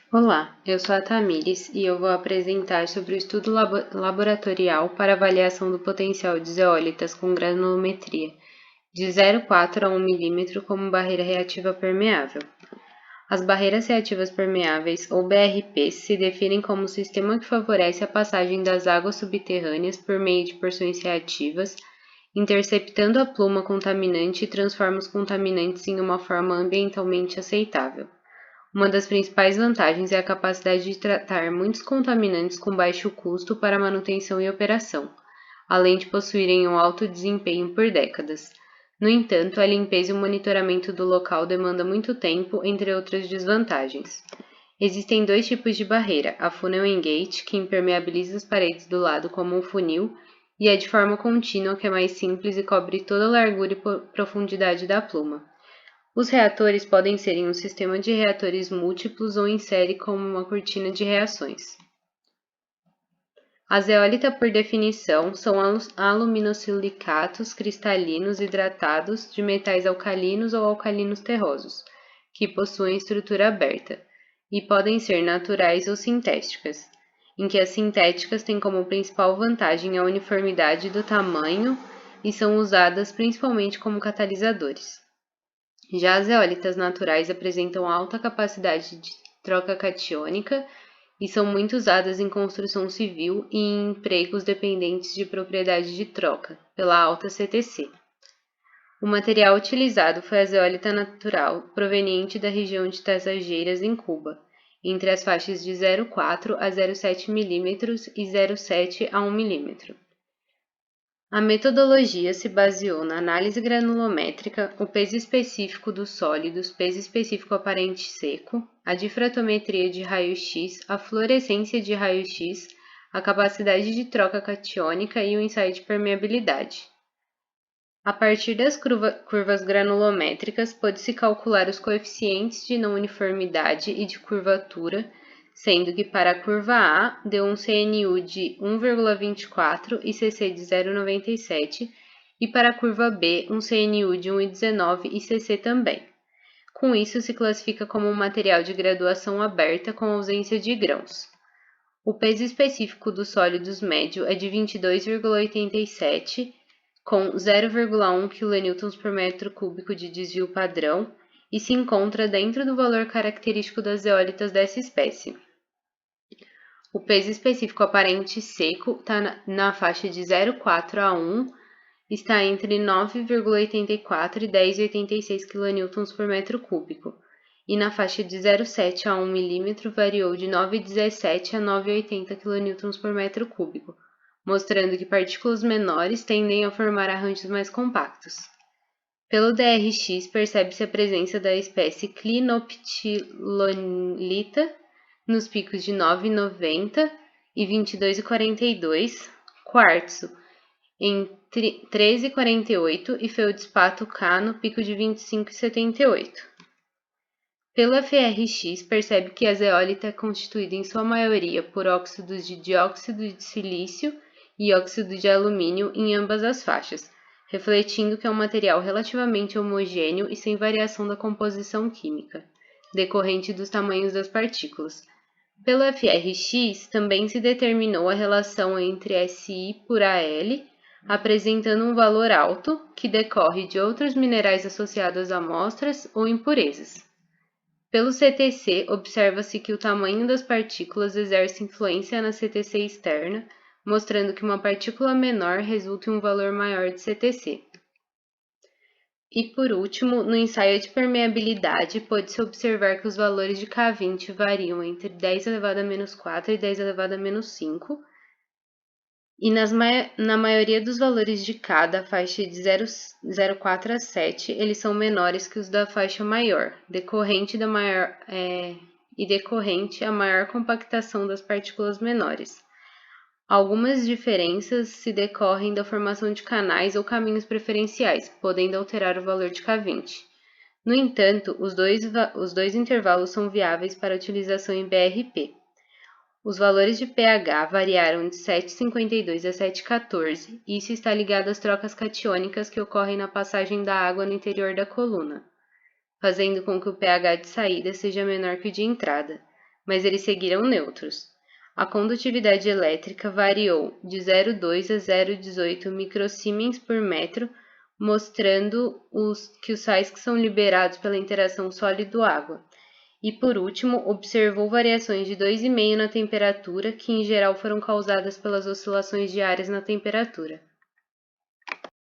Olá, eu sou a Tamires e eu vou apresentar sobre o estudo laboratorial para avaliação do potencial de zeólitas com granulometria de 0,4 a 1 milímetro como barreira reativa permeável. As barreiras reativas permeáveis, ou BRPs, se definem como um sistema que favorece a passagem das águas subterrâneas por meio de porções reativas, interceptando a pluma contaminante e transforma os contaminantes em uma forma ambientalmente aceitável. Uma das principais vantagens é a capacidade de tratar muitos contaminantes com baixo custo para manutenção e operação, além de possuírem um alto desempenho por décadas. No entanto, a limpeza e o monitoramento do local demanda muito tempo, entre outras desvantagens. Existem dois tipos de barreira: a funnel engate, que impermeabiliza as paredes do lado como um funil, e a de forma contínua, que é mais simples e cobre toda a largura e profundidade da pluma. Os reatores podem ser em um sistema de reatores múltiplos ou em série como uma cortina de reações. A zeólita, por definição, são aluminosilicatos cristalinos hidratados de metais alcalinos ou alcalinos terrosos, que possuem estrutura aberta, e podem ser naturais ou sintéticas, em que as sintéticas têm como principal vantagem a uniformidade do tamanho e são usadas principalmente como catalisadores. Já as eólitas naturais apresentam alta capacidade de troca catiônica e são muito usadas em construção civil e em empregos dependentes de propriedade de troca, pela alta CTC. O material utilizado foi a zeólita natural, proveniente da região de Tasajeiras, em Cuba, entre as faixas de 0,4 a 0,7 mm e 0,7 a 1 mm. A metodologia se baseou na análise granulométrica, o peso específico dos sólidos, peso específico aparente seco, a difratometria de raio-x, a fluorescência de raio-x, a capacidade de troca catiônica e o ensaio de permeabilidade. A partir das curvas granulométricas, pode-se calcular os coeficientes de não uniformidade e de curvatura, sendo que para a curva A deu um CNU de 1,24 e CC de 0,97, e para a curva B um CNU de 1,19 e CC também. Com isso, se classifica como um material de graduação aberta com ausência de grãos. O peso específico dos sólidos médio é de 22,87, com 0,1 kN por metro cúbico de desvio padrão, e se encontra dentro do valor característico das zeólitas dessa espécie. O peso específico aparente seco está na faixa de 0,4 a 1, está entre 9,84 e 10,86 kN por metro cúbico, e na faixa de 0,7 a 1 mm variou de 9,17 a 9,80 kN por metro cúbico, mostrando que partículas menores tendem a formar arranjos mais compactos. Pelo DRX, percebe-se a presença da espécie clinoptilolita nos picos de 9,90 e 22,42, quartzo em 13,48 e feldspato K no pico de 25,78. Pelo FRX, percebe que a zeólita é constituída em sua maioria por óxidos de dióxido de silício e óxido de alumínio em ambas as faixas, refletindo que é um material relativamente homogêneo e sem variação da composição química, decorrente dos tamanhos das partículas. Pelo FRX, também se determinou a relação entre SI por AL, apresentando um valor alto, que decorre de outros minerais associados a amostras ou impurezas. Pelo CTC, observa-se que o tamanho das partículas exerce influência na CTC externa, mostrando que uma partícula menor resulta em um valor maior de CTC. E por último, no ensaio de permeabilidade, pode-se observar que os valores de K20 variam entre 10 elevado a menos 4 e 10 elevado a menos 5, e na maioria dos valores de K da faixa de 0,4 a 7, eles são menores que os da faixa maior, decorrente a maior compactação das partículas menores. Algumas diferenças se decorrem da formação de canais ou caminhos preferenciais, podendo alterar o valor de K20. No entanto, os dois intervalos são viáveis para utilização em BRP. Os valores de pH variaram de 7,52 a 7,14, e isso está ligado às trocas catiônicas que ocorrem na passagem da água no interior da coluna, fazendo com que o pH de saída seja menor que o de entrada. mas eles seguiram neutros. A condutividade elétrica variou de 0,2 a 0,18 microsiemens por metro, mostrando que os sais que são liberados pela interação sólido-água. E, por último, observou variações de 2,5 na temperatura, que em geral foram causadas pelas oscilações diárias na temperatura.